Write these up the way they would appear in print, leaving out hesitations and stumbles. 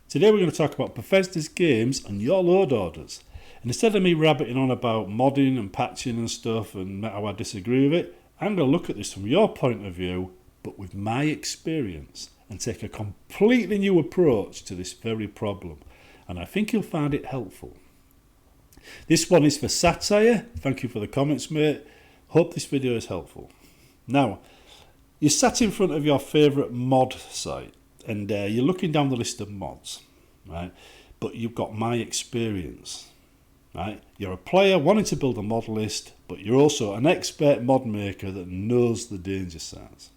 Today we're going to talk about Bethesda's games and your load orders. And instead of me rabbiting on about modding and patching and stuff and how I disagree with it, I'm going to look at this from your point of view, but with my experience, and take a completely new approach to this very problem. And I think you'll find it helpful. This one is for satire. Thank you for the comments, mate. Hope this video is helpful. Now, you're sat in front of your favourite mod site and you're looking down the list of mods, right? But you've got my experience, right? You're a player wanting to build a mod list, but you're also an expert mod maker that knows the danger signs.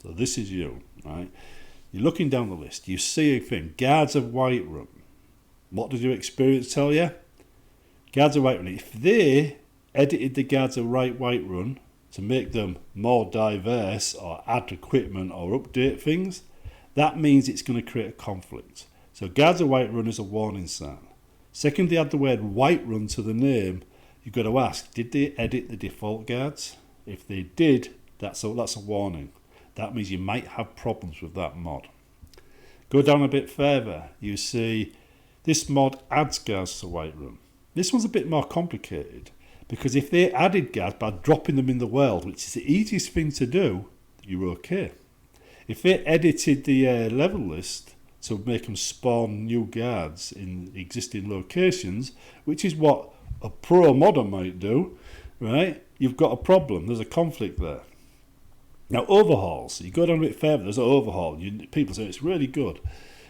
So this is you, right? You're looking down the list. You see a thing, Guards of Whiterun. What does your experience tell you? Guards of Whiterun. If they edited the Guards of Whiterun to make them more diverse or add equipment or update things, that means it's going to create a conflict. So Guards of Whiterun is a warning sign. Second, they add the word Whiterun to the name, you've got to ask, did they edit the default guards? If they did, that's a warning. That means you might have problems with that mod. Go down a bit further, you see this mod adds guards to Whiterun. This one's a bit more complicated, because if they added guards by dropping them in the world, which is the easiest thing to do, you're okay. If they edited the level list to make them spawn new guards in existing locations, which is what a pro modder might do, right? You've got a problem. There's a conflict there. Now, overhauls. You go down a bit further, there's an overhaul. People say it's really good.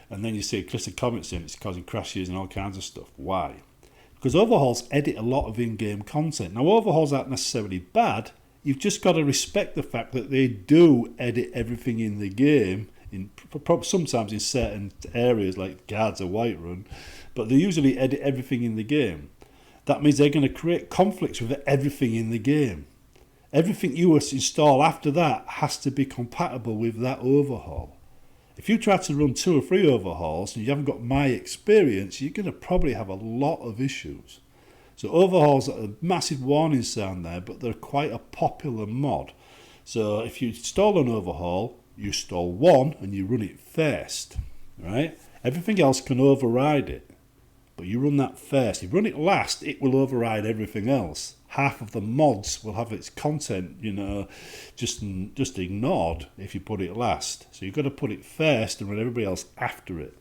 And then you see a list of comments saying it's causing crashes and all kinds of stuff. Why? Because overhauls edit a lot of in-game content. Now, overhauls aren't necessarily bad. You've just got to respect the fact that they do edit everything in the game, sometimes in certain areas like Guards of Whiterun, but they usually edit everything in the game. That means they're going to create conflicts with everything in the game. Everything you install after that has to be compatible with that overhaul. If you try to run 2 or 3 overhauls and you haven't got my experience, you're going to probably have a lot of issues. So overhauls are a massive warning sign there, but they're quite a popular mod. So if you install an overhaul, you install one and you run it first, right? Everything else can override it, but you run that first. If you run it last, it will override everything else. Half of the mods will have its content, just ignored if you put it last. So you've got to put it first and run everybody else after it.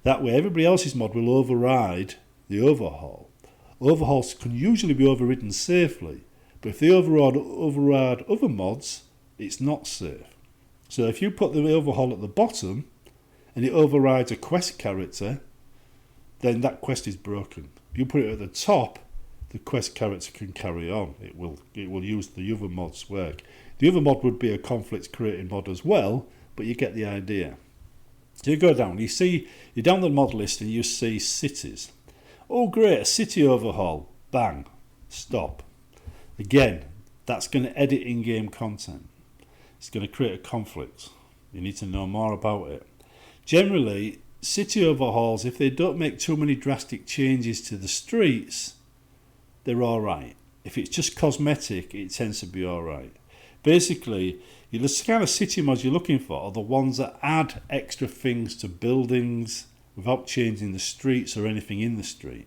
That way everybody else's mod will override the overhaul. Overhauls can usually be overridden safely, but if they override other mods, it's not safe. So if you put the overhaul at the bottom and it overrides a quest character, then that quest is broken. If you put it at the top, the quest character can carry on. It will use the other mod's work. The other mod would be a conflict creating mod as well, but you get the idea. So you go down, you're down the mod list and you see cities. Oh great, a city overhaul. Bang. Stop. Again, that's going to edit in-game content. It's going to create a conflict. You need to know more about it. Generally, city overhauls, if they don't make too many drastic changes to the streets, they're alright. If it's just cosmetic, it tends to be alright. Basically, the kind of city mods you're looking for are the ones that add extra things to buildings without changing the streets or anything in the street.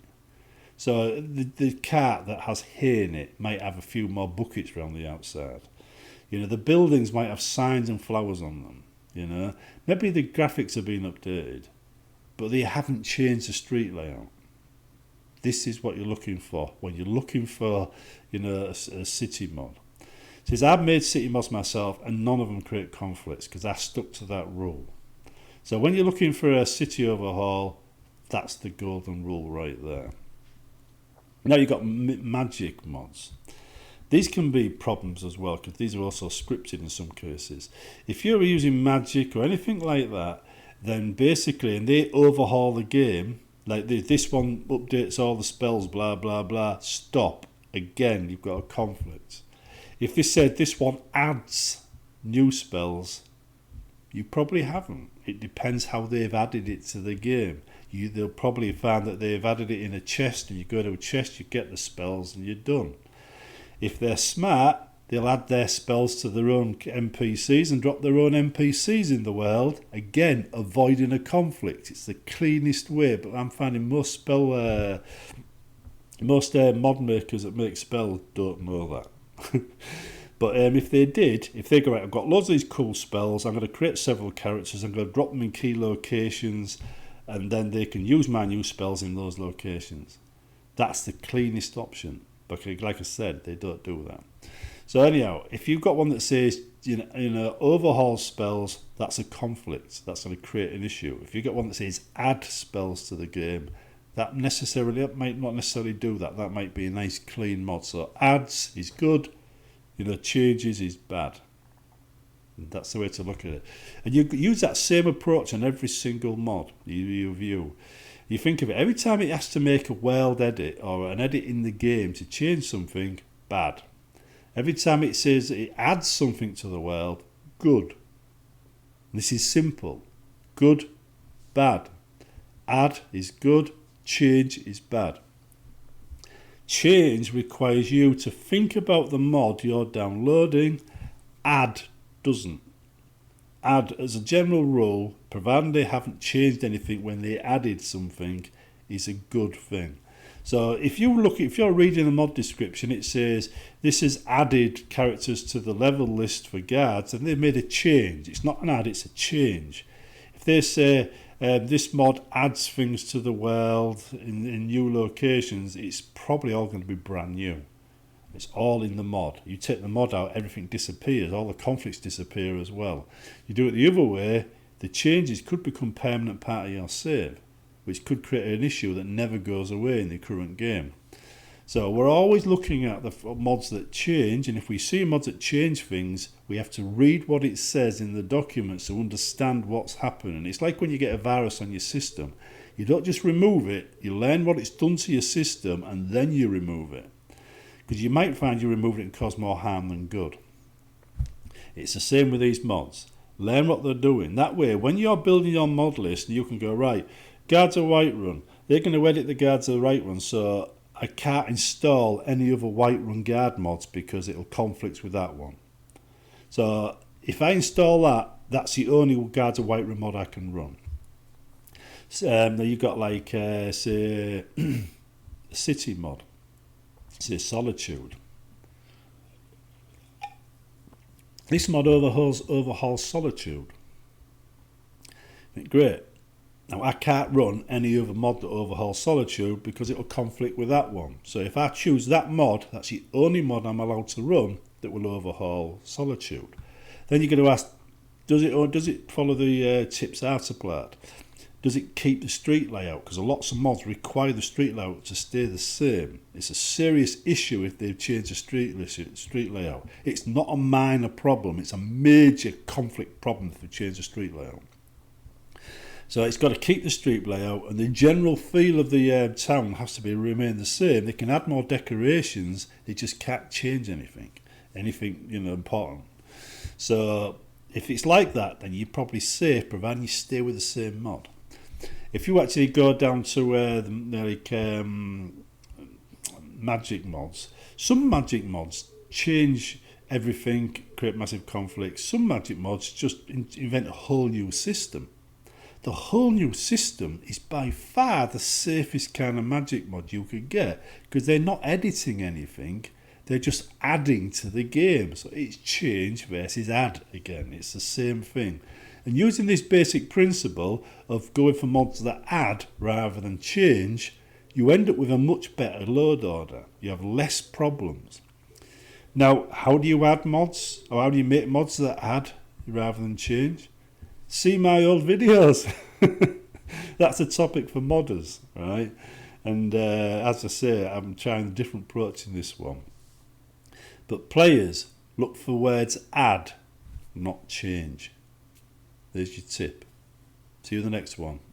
So the cart that has hay in it might have a few more buckets around the outside. The buildings might have signs and flowers on them. Maybe the graphics have been updated, but they haven't changed the street layout. This is what you're looking for when you're looking for, a city mod. Says I've made city mods myself, and none of them create conflicts because I stuck to that rule. So when you're looking for a city overhaul, that's the golden rule right there. Now you've got magic mods. These can be problems as well because these are also scripted in some cases. If you're using magic or anything like that, then basically, and they overhaul the game, like this one updates all the spells, blah, blah, blah, stop. Again, you've got a conflict. If they said this one adds new spells, you probably haven't. It depends how they've added it to the game. They'll probably find that they've added it in a chest, and you go to a chest, you get the spells, and you're done. If they're smart, they'll add their spells to their own NPCs and drop their own NPCs in the world, again avoiding a conflict. It's the cleanest way, but I'm finding most mod makers that make spells don't know that. But if they did, if they go, right, I've got loads of these cool spells, I'm going to create several characters, I'm going to drop them in key locations, and then they can use my new spells in those locations. That's the cleanest option. But like I said, they don't do that. So anyhow, if you've got one that says, overhaul spells, that's a conflict. That's going to create an issue. If you get one that says add spells to the game, that might not necessarily do that. That might be a nice clean mod. So adds is good. Changes is bad. And that's the way to look at it. And you use that same approach on every single mod you view. You think of it, every time it has to make a world edit or an edit in the game to change something, bad. Every time it says it adds something to the world, good. This is simple. Good, bad. Add is good, change is bad. Change requires you to think about the mod you're downloading. Add doesn't. Add, as a general rule, provided they haven't changed anything when they added something, is a good thing. So if you're reading the mod description, it says this has added characters to the level list for guards, and they've made a change. It's not an add, it's a change. If they say this mod adds things to the world in new locations, it's probably all going to be brand new. It's all in the mod. You take the mod out, everything disappears. All the conflicts disappear as well. You do it the other way, the changes could become permanent part of your save, which could create an issue that never goes away in the current game. So we're always looking at the mods that change, and if we see mods that change things, we have to read what it says in the documents to understand what's happening. It's like when you get a virus on your system. You don't just remove it, you learn what it's done to your system, and then you remove it. Because you might find you remove it and cause more harm than good. It's the same with these mods. Learn what they're doing. That way, when you're building your mod list, you can go, right, guards are Whiterun. They're going to edit the guards are Whiterun, so I can't install any other Whiterun guard mods because it'll conflict with that one. So if I install that, that's the only guards of Whiterun mod I can run. Then you've got like, say, a city mod. Say Solitude. This mod overhauls Solitude. Great. Now I can't run any other mod that overhauls Solitude because it will conflict with that one. So if I choose that mod, that's the only mod I'm allowed to run that will overhaul Solitude. Then you're going to ask, does it follow the tips I supplied? Does it keep the street layout? Because lots of mods require the street layout to stay the same. It's a serious issue if they've changed the street layout. It's not a minor problem. It's a major conflict problem if they change the street layout. So it's got to keep the street layout, and the general feel of the town has to remain the same. They can add more decorations. They just can't change anything important. So if it's like that, then you're probably safe, providing you stay with the same mod. If you actually go down to magic mods, some magic mods change everything, create massive conflicts. Some magic mods just invent a whole new system. The whole new system is by far the safest kind of magic mod you could get because they're not editing anything, they're just adding to the game. So it's change versus add again, it's the same thing. And using this basic principle of going for mods that add rather than change, you end up with a much better load order. You have less problems. Now, how do you add mods? Or how do you make mods that add rather than change? See my old videos. That's a topic for modders, right? And as I say, I'm trying a different approach in this one. But players, look for words add, not change. There's your tip. See you in the next one.